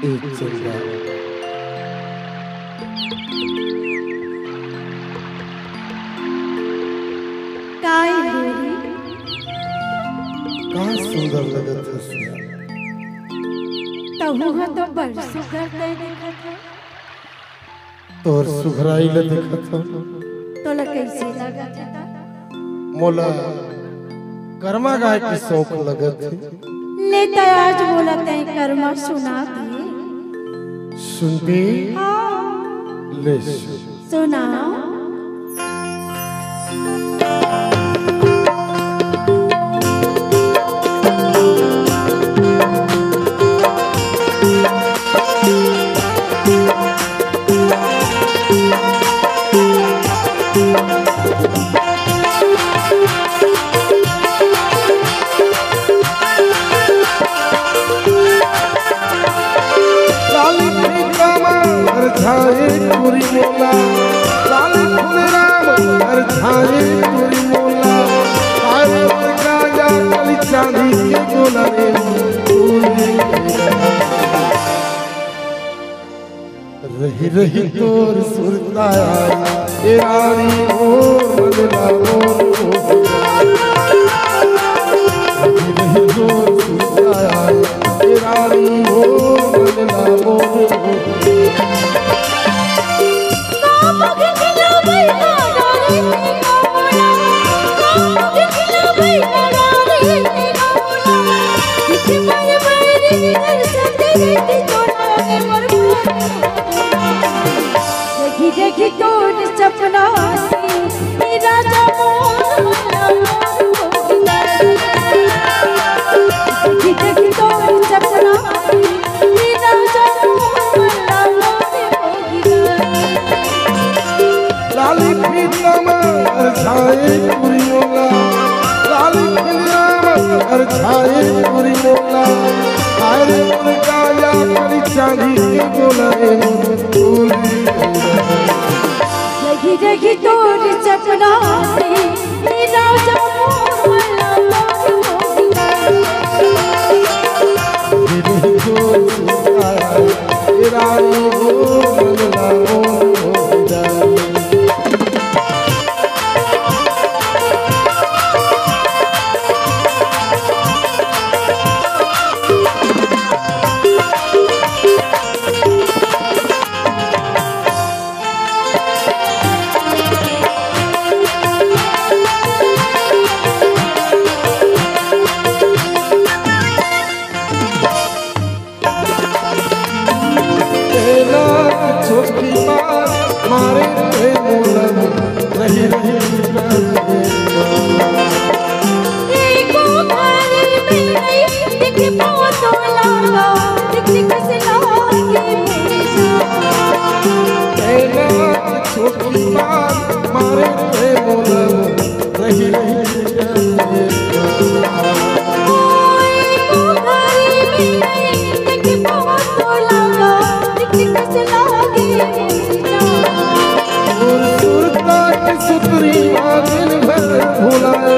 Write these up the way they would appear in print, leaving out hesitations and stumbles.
एक चंदा काय गोरी कहाँ सुंदर लगत हसिया तहु ह तो बड़ सुगर दे देखत है तोर सुघराई ल देखत हो तोला कैसे लगत है ता मोला कर्मा गाय की शौक लगत है। ले तो आज बोलत है कर्मा सुना दिए सुनती हाँ ले सुनाओ पूरी मोला लाल फूल राम हर छाए पूरी मोला सारे वर्गा जा कली चांदी के गोला रे रही रही तोर सुरता आई ए रानी मोर बदला मोर रही रही तोर सुरता आई ए रानी मोर बदला मोर देखी तोर सपना राजा देखी तोर सपना राजा लाली प्रीतम छाए पूरी मोला लाली प्रीतम हर छाए पूरी मोला सारे वर्गा जा कली चांदी के गोला रे देखी तोर सपना राजा रानी हो बदला छोटी बात मारे रे मोला रही रही एको भारी में नहीं दिख पाओ तो लागा दिख से लागे मेरा छोटी बात मारे रे मोला रही रही एको भारी में नहीं दिख पाओ तो लागा दिख से लागे और सुरता की सुतरी दिन भर भुलाए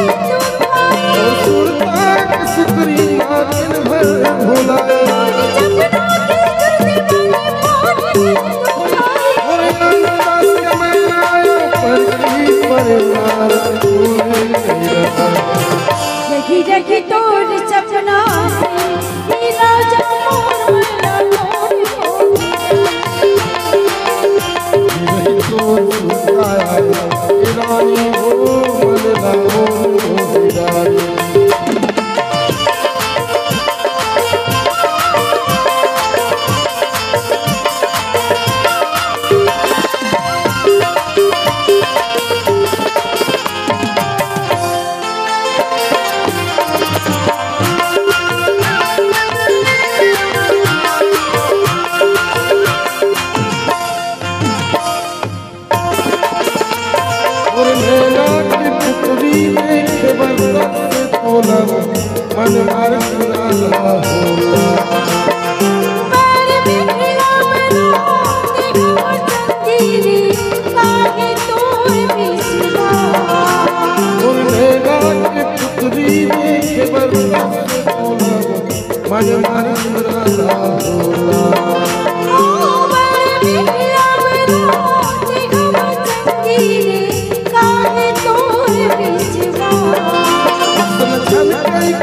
और सुरता की सुतरी दिन भर भुलाए और नंदा से मैं आया परिवार देखी तोर सपना राजा रानी हो बदला रानी मन मार होला मेरे बिखरा बना देखो चंदीरी आगे तोर बिसरा और मेरा के पुत्री देख बरसा होला मन मारी मुरादा होला ओ बड़े मिला रोते हम चंगी रे काहे तोर बिचवा सुन छन कई